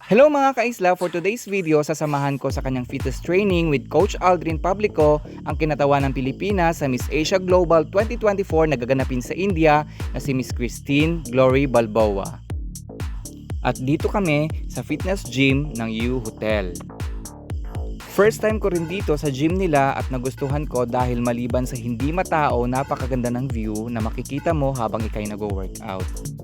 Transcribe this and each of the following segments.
Hello mga kaisla, for today's video, sasamahan ko sa kanyang fitness training with Coach Aldrin Publico, ang kinatawan ng Pilipinas sa Miss Asia Global 2024 na gaganapin sa India na si Miss Christine Glory Balboa. At dito kami sa fitness gym ng U Hotel. First time ko rin dito sa gym nila at nagustuhan ko dahil maliban sa hindi matao, napakaganda ng view na makikita mo habang ikay nag-workout.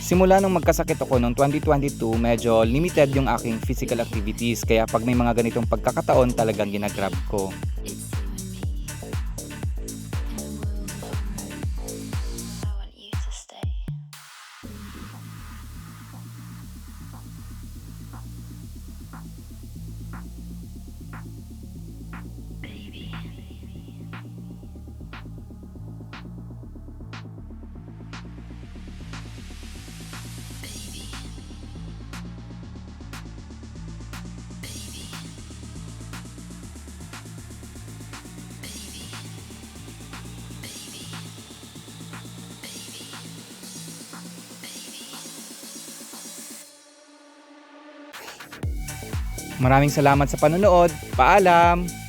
Simula nung magkasakit ako noong 2022, medyo limited yung aking physical activities, kaya pag may mga ganitong pagkakataon talagang ginagrab ko. Maraming salamat sa panonood. Paalam!